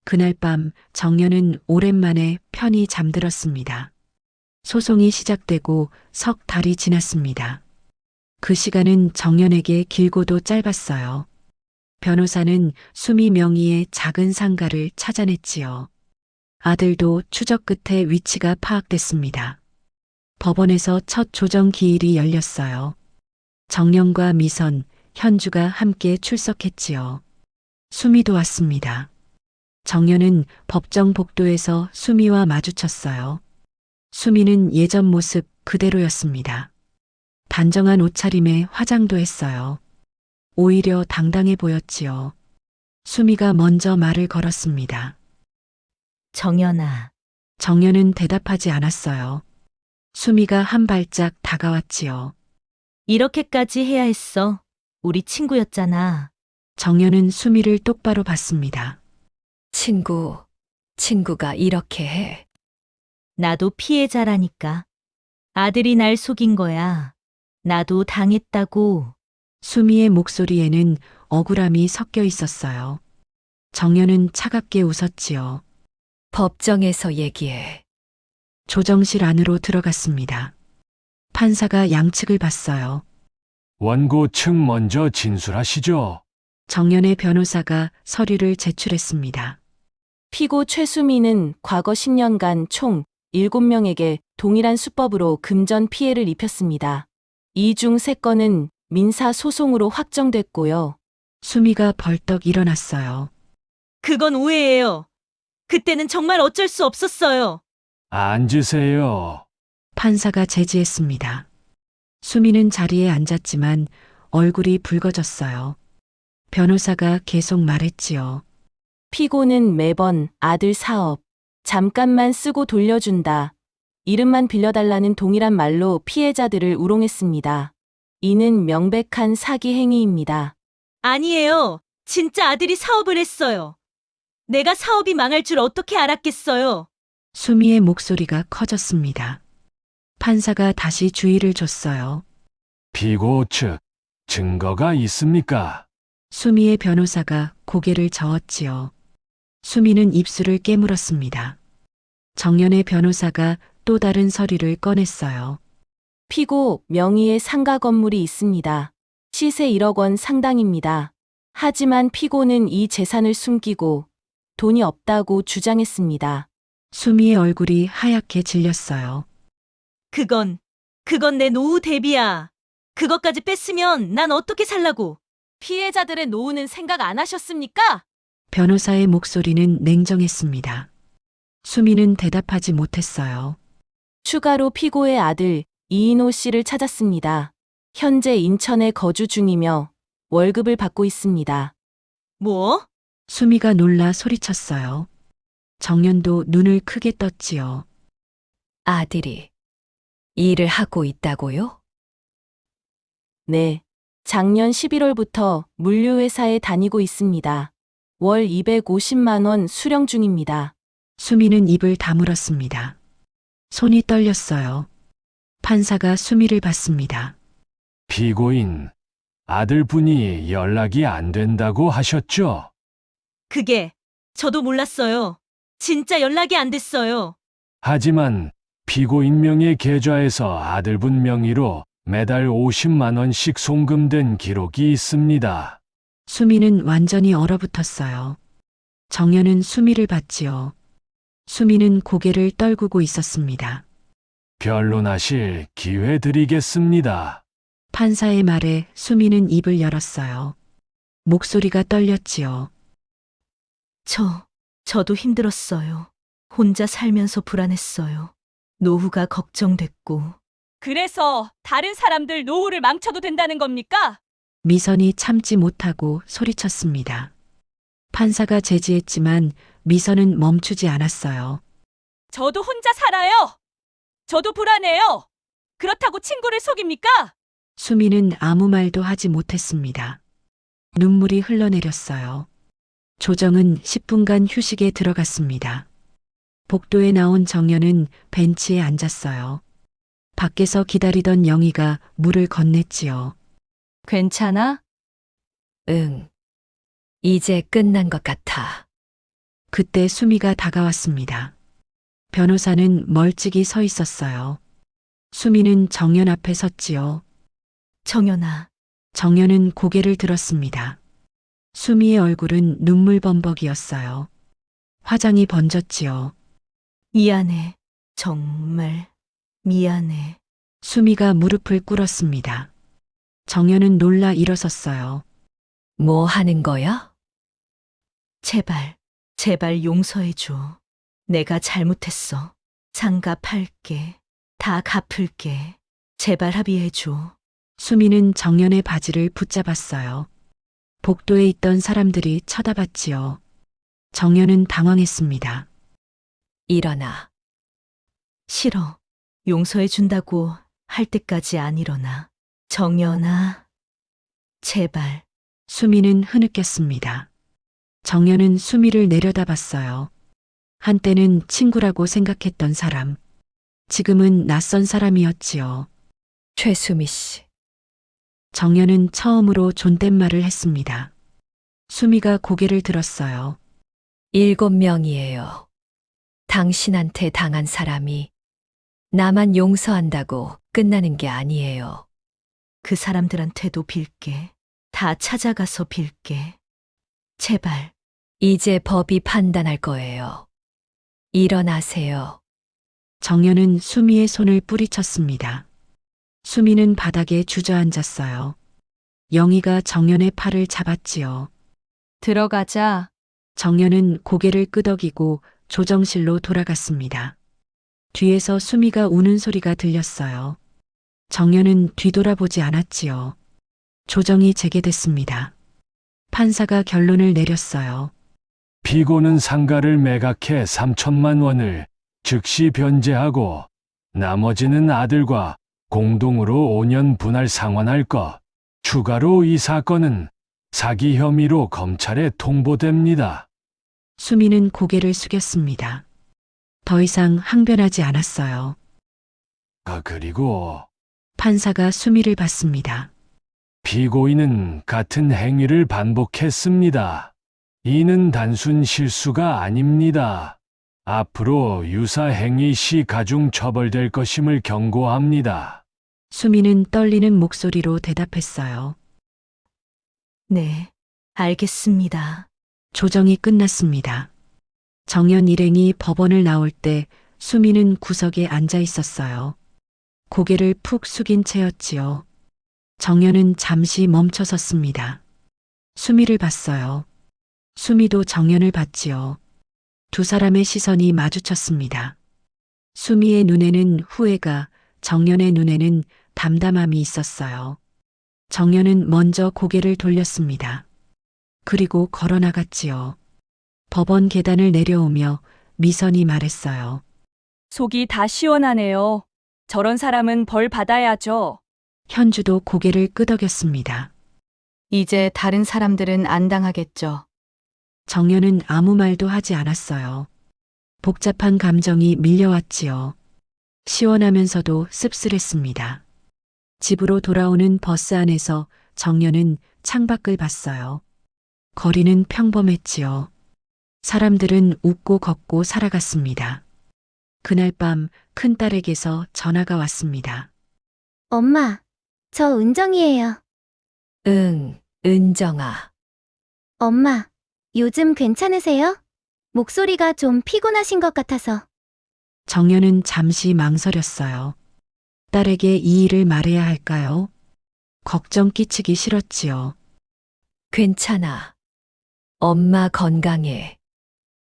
그날 밤 정연은 오랜만에 편히 잠들었습니다. 소송이 시작되고 석 달이 지났습니다. 그 시간은 정연에게 길고도 짧았어요. 변호사는 수미 명의의 작은 상가를 찾아냈지요. 아들도 추적 끝에 위치가 파악됐습니다. 법원에서 첫 조정 기일이 열렸어요. 정연과 미선, 현주가 함께 출석했지요. 수미도 왔습니다. 정연은 법정 복도에서 수미와 마주쳤어요. 수미는 예전 모습 그대로였습니다. 단정한 옷차림에 화장도 했어요. 오히려 당당해 보였지요. 수미가 먼저 말을 걸었습니다. 정연아, 정연은 대답하지 않았어요. 수미가 한 발짝 다가왔지요. 이렇게까지 해야 했어. 우리 친구였잖아. 정연은 수미를 똑바로 봤습니다. 친구가 이렇게 해. 나도 피해자라니까. 아들이 날 속인 거야. 나도 당했다고. 수미의 목소리에는 억울함이 섞여 있었어요. 정연은 차갑게 웃었지요. 법정에서 얘기해. 조정실 안으로 들어갔습니다. 판사가 양측을 봤어요. 원고 측 먼저 진술하시죠. 정연의 변호사가 서류를 제출했습니다. 피고 최수미는 과거 10년간 총 7명에게 동일한 수법으로 금전 피해를 입혔습니다. 이 중 3건은 민사 소송으로 확정됐고요. 수미가 벌떡 일어났어요. 그건 오해예요. 그때는 정말 어쩔 수 없었어요. 앉으세요. 판사가 제지했습니다. 수미는 자리에 앉았지만 얼굴이 붉어졌어요. 변호사가 계속 말했지요. 피고는 매번 아들 사업, 잠깐만 쓰고 돌려준다. 이름만 빌려달라는 동일한 말로 피해자들을 우롱했습니다. 이는 명백한 사기 행위입니다. 아니에요. 진짜 아들이 사업을 했어요. 내가 사업이 망할 줄 어떻게 알았겠어요. 수미의 목소리가 커졌습니다. 판사가 다시 주의를 줬어요. 피고 측 증거가 있습니까? 수미의 변호사가 고개를 저었지요. 수미는 입술을 깨물었습니다. 정연의 변호사가 또 다른 서류를 꺼냈어요. 피고 명의의 상가 건물이 있습니다. 시세 1억 원 상당입니다. 하지만 피고는 이 재산을 숨기고 돈이 없다고 주장했습니다. 수미의 얼굴이 하얗게 질렸어요. 그건 내 노후 대비야. 그것까지 뺐으면 난 어떻게 살라고. 피해자들의 노후는 생각 안 하셨습니까? 변호사의 목소리는 냉정했습니다. 수미는 대답하지 못했어요. 추가로 피고의 아들 이인호 씨를 찾았습니다. 현재 인천에 거주 중이며 월급을 받고 있습니다. 뭐? 수미가 놀라 소리쳤어요. 정연도 눈을 크게 떴지요. 아들이 일을 하고 있다고요? 네. 작년 11월부터 물류회사에 다니고 있습니다. 월 250만 원 수령 중입니다. 수미는 입을 다물었습니다. 손이 떨렸어요. 판사가 수미를 봤습니다. 피고인 아들분이 연락이 안 된다고 하셨죠? 그게 저도 몰랐어요. 진짜 연락이 안 됐어요. 하지만 피고인 명의 계좌에서 아들분 명의로 매달 50만 원씩 송금된 기록이 있습니다. 수미는 완전히 얼어붙었어요. 정연은 수미를 봤지요. 수미는 고개를 떨구고 있었습니다. 변론하실 기회 드리겠습니다. 판사의 말에 수미는 입을 열었어요. 목소리가 떨렸지요. 저도 힘들었어요. 혼자 살면서 불안했어요. 노후가 걱정됐고. 그래서 다른 사람들 노후를 망쳐도 된다는 겁니까? 미선이 참지 못하고 소리쳤습니다. 판사가 제지했지만 미선은 멈추지 않았어요. 저도 혼자 살아요. 저도 불안해요. 그렇다고 친구를 속입니까? 수미는 아무 말도 하지 못했습니다. 눈물이 흘러내렸어요. 조정은 10분간 휴식에 들어갔습니다. 복도에 나온 정연은 벤치에 앉았어요. 밖에서 기다리던 영희가 물을 건넸지요. 괜찮아? 응. 이제 끝난 것 같아. 그때 수미가 다가왔습니다. 변호사는 멀찍이 서 있었어요. 수미는 정연 앞에 섰지요. 정연아, 정연은 고개를 들었습니다. 수미의 얼굴은 눈물범벅이었어요. 화장이 번졌지요. 미안해. 정말 미안해. 수미가 무릎을 꿇었습니다. 정연은 놀라 일어섰어요. 뭐 하는 거야? 제발, 제발 용서해줘. 내가 잘못했어. 장가 팔게. 다 갚을게. 제발 합의해줘. 수미는 정연의 바지를 붙잡았어요. 복도에 있던 사람들이 쳐다봤지요. 정연은 당황했습니다. 일어나. 싫어. 용서해준다고 할 때까지 안 일어나. 정연아. 제발. 수미는 흐느꼈습니다. 정연은 수미를 내려다봤어요. 한때는 친구라고 생각했던 사람. 지금은 낯선 사람이었지요. 최수미 씨. 정연은 처음으로 존댓말을 했습니다. 수미가 고개를 들었어요. 7명이에요. 당신한테 당한 사람이 나만 용서한다고 끝나는 게 아니에요. 그 사람들한테도 빌게. 다 찾아가서 빌게. 제발. 이제 법이 판단할 거예요. 일어나세요. 정연은 수미의 손을 뿌리쳤습니다. 수미는 바닥에 주저앉았어요. 영희가 정연의 팔을 잡았지요. 들어가자. 정연은 고개를 끄덕이고 조정실로 돌아갔습니다. 뒤에서 수미가 우는 소리가 들렸어요. 정연은 뒤돌아보지 않았지요. 조정이 재개됐습니다. 판사가 결론을 내렸어요. 피고는 상가를 매각해 3천만 원을 즉시 변제하고 나머지는 아들과 공동으로 5년 분할 상환할 것. 추가로 이 사건은 사기 혐의로 검찰에 통보됩니다. 수미는 고개를 숙였습니다. 더 이상 항변하지 않았어요. 그리고 판사가 수미를 봤습니다. 피고인은 같은 행위를 반복했습니다. 이는 단순 실수가 아닙니다. 앞으로 유사 행위 시 가중 처벌될 것임을 경고합니다. 수미는 떨리는 목소리로 대답했어요. 네. 알겠습니다. 조정이 끝났습니다. 정연 일행이 법원을 나올 때 수미는 구석에 앉아 있었어요. 고개를 푹 숙인 채였지요. 정연은 잠시 멈춰 섰습니다. 수미를 봤어요. 수미도 정연을 봤지요. 두 사람의 시선이 마주쳤습니다. 수미의 눈에는 후회가, 정연의 눈에는 담담함이 있었어요. 정연은 먼저 고개를 돌렸습니다. 그리고 걸어 나갔지요. 법원 계단을 내려오며 미선이 말했어요. 속이 다 시원하네요. 저런 사람은 벌 받아야죠. 현주도 고개를 끄덕였습니다. 이제 다른 사람들은 안 당하겠죠. 정연은 아무 말도 하지 않았어요. 복잡한 감정이 밀려왔지요. 시원하면서도 씁쓸했습니다. 집으로 돌아오는 버스 안에서 정연은 창밖을 봤어요. 거리는 평범했지요. 사람들은 웃고 걷고 살아갔습니다. 그날 밤 큰딸에게서 전화가 왔습니다. 엄마, 저 은정이에요. 응, 은정아. 엄마, 요즘 괜찮으세요? 목소리가 좀 피곤하신 것 같아서. 정연은 잠시 망설였어요. 딸에게 이 일을 말해야 할까요? 걱정 끼치기 싫었지요. 괜찮아. 엄마 건강해.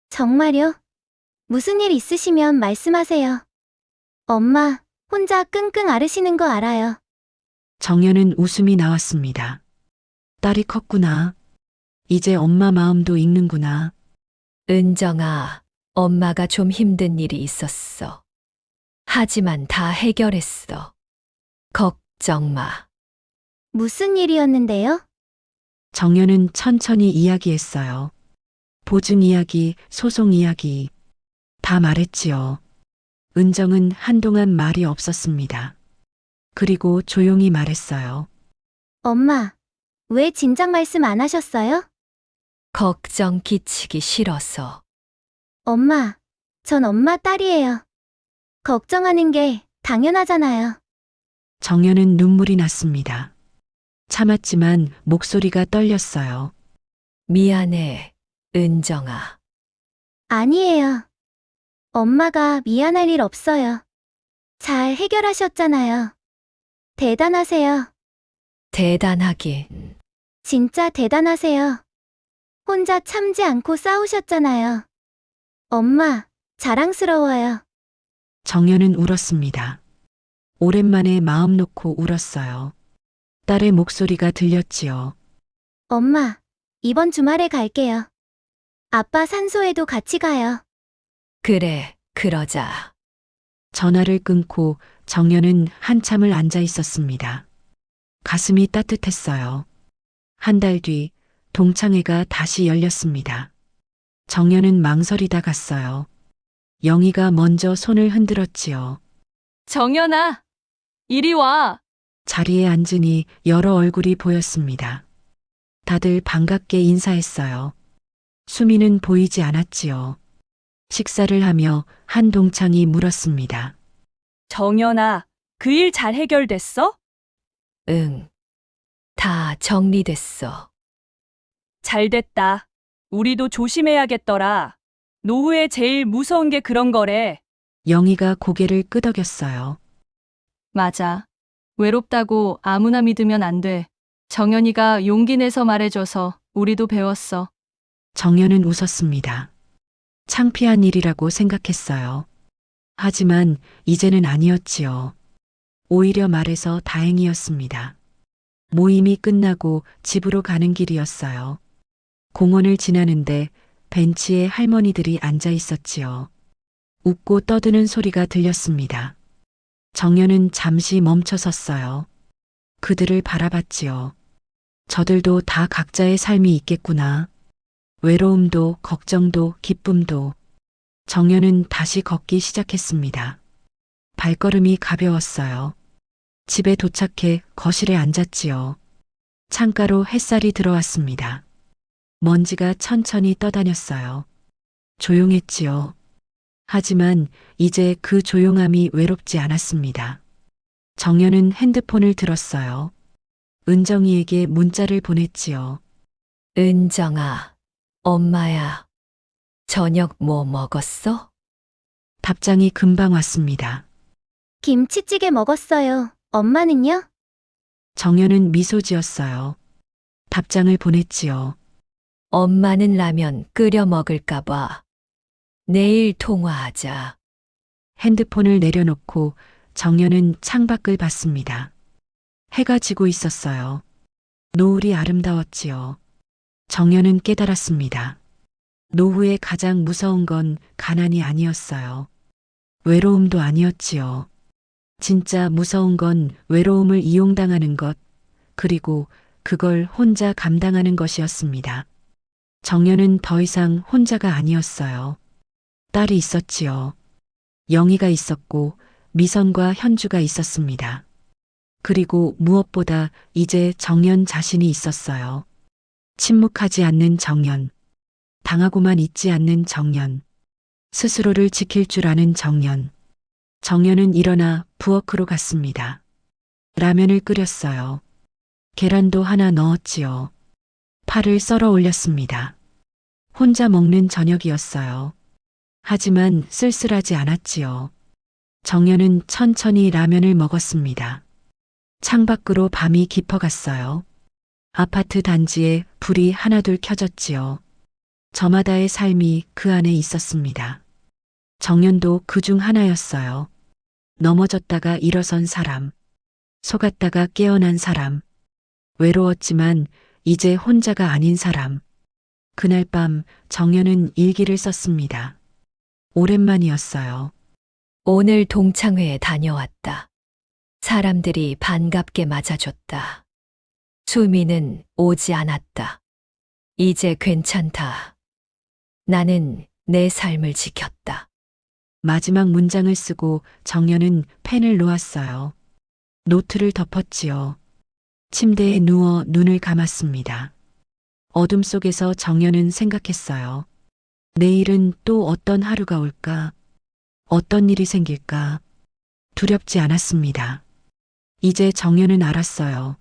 정말요? 무슨 일 있으시면 말씀하세요. 엄마, 혼자 끙끙 앓으시는 거 알아요. 정연은 웃음이 나왔습니다. 딸이 컸구나. 이제 엄마 마음도 읽는구나. 은정아, 엄마가 좀 힘든 일이 있었어. 하지만 다 해결했어. 걱정 마. 무슨 일이었는데요? 정연은 천천히 이야기했어요. 보증 이야기, 소송 이야기. 다 말했지요. 은정은 한동안 말이 없었습니다. 그리고 조용히 말했어요. 엄마, 왜 진작 말씀 안 하셨어요? 걱정 끼치기 싫어서. 엄마, 전 엄마 딸이에요. 걱정하는 게 당연하잖아요. 정연은 눈물이 났습니다. 참았지만 목소리가 떨렸어요. 미안해, 은정아. 아니에요. 엄마가 미안할 일 없어요. 잘 해결하셨잖아요. 대단하세요. 대단하긴. 진짜 대단하세요. 혼자 참지 않고 싸우셨잖아요. 엄마, 자랑스러워요. 정연은 울었습니다. 오랜만에 마음 놓고 울었어요. 딸의 목소리가 들렸지요. 엄마, 이번 주말에 갈게요. 아빠 산소에도 같이 가요. 그래, 그러자. 전화를 끊고 정연은 한참을 앉아 있었습니다. 가슴이 따뜻했어요. 한 달 뒤 동창회가 다시 열렸습니다. 정연은 망설이다 갔어요. 영희가 먼저 손을 흔들었지요. 정연아, 이리 와. 자리에 앉으니 여러 얼굴이 보였습니다. 다들 반갑게 인사했어요. 수미는 보이지 않았지요. 식사를 하며 한 동창이 물었습니다. 정연아, 그 일 잘 해결됐어? 응. 다 정리됐어. 잘 됐다. 우리도 조심해야겠더라. 노후에 제일 무서운 게 그런 거래. 영희가 고개를 끄덕였어요. 맞아. 외롭다고 아무나 믿으면 안 돼. 정연이가 용기 내서 말해줘서 우리도 배웠어. 정연은 웃었습니다. 창피한 일이라고 생각했어요. 하지만 이제는 아니었지요. 오히려 말해서 다행이었습니다. 모임이 끝나고 집으로 가는 길이었어요. 공원을 지나는데 벤치에 할머니들이 앉아 있었지요. 웃고 떠드는 소리가 들렸습니다. 정연은 잠시 멈춰 섰어요. 그들을 바라봤지요. 저들도 다 각자의 삶이 있겠구나. 외로움도 걱정도 기쁨도. 정연은 다시 걷기 시작했습니다. 발걸음이 가벼웠어요. 집에 도착해 거실에 앉았지요. 창가로 햇살이 들어왔습니다. 먼지가 천천히 떠다녔어요. 조용했지요. 하지만 이제 그 조용함이 외롭지 않았습니다. 정연은 핸드폰을 들었어요. 은정이에게 문자를 보냈지요. 은정아, 엄마야. 저녁 뭐 먹었어? 답장이 금방 왔습니다. 김치찌개 먹었어요. 엄마는요? 정연은 미소 지었어요. 답장을 보냈지요. 엄마는 라면 끓여 먹을까 봐. 내일 통화하자. 핸드폰을 내려놓고 정연은 창밖을 봤습니다. 해가 지고 있었어요. 노을이 아름다웠지요. 정연은 깨달았습니다. 노후에 가장 무서운 건 가난이 아니었어요. 외로움도 아니었지요. 진짜 무서운 건 외로움을 이용당하는 것, 그리고 그걸 혼자 감당하는 것이었습니다. 정연은 더 이상 혼자가 아니었어요. 딸이 있었지요. 영희가 있었고 미선과 현주가 있었습니다. 그리고 무엇보다 이제 정연 자신이 있었어요. 침묵하지 않는 정연. 당하고만 있지 않는 정연. 스스로를 지킬 줄 아는 정연. 정연은 일어나 부엌으로 갔습니다. 라면을 끓였어요. 계란도 하나 넣었지요. 파를 썰어 올렸습니다. 혼자 먹는 저녁이었어요. 하지만 쓸쓸하지 않았지요. 정연은 천천히 라면을 먹었습니다. 창밖으로 밤이 깊어갔어요. 아파트 단지에 불이 하나둘 켜졌지요. 저마다의 삶이 그 안에 있었습니다. 정연도 그 중 하나였어요. 넘어졌다가 일어선 사람, 속았다가 깨어난 사람, 외로웠지만 이제 혼자가 아닌 사람. 그날 밤 정연은 일기를 썼습니다. 오랜만이었어요. 오늘 동창회에 다녀왔다. 사람들이 반갑게 맞아줬다. 수미는 오지 않았다. 이제 괜찮다. 나는 내 삶을 지켰다. 마지막 문장을 쓰고 정연은 펜을 놓았어요. 노트를 덮었지요. 침대에 누워 눈을 감았습니다. 어둠 속에서 정연은 생각했어요. 내일은 또 어떤 하루가 올까? 어떤 일이 생길까? 두렵지 않았습니다. 이제 정연은 알았어요.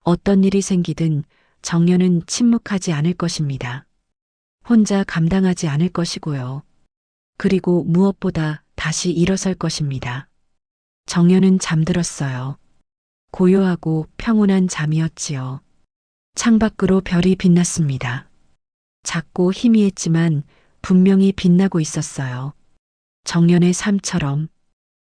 어떤 일이 생기든 정연은 침묵하지 않을 것입니다. 혼자 감당하지 않을 것이고요. 그리고 무엇보다 다시 일어설 것입니다. 정연은 잠들었어요. 고요하고 평온한 잠이었지요. 창밖으로 별이 빛났습니다. 작고 희미했지만 분명히 빛나고 있었어요. 정연의 삶처럼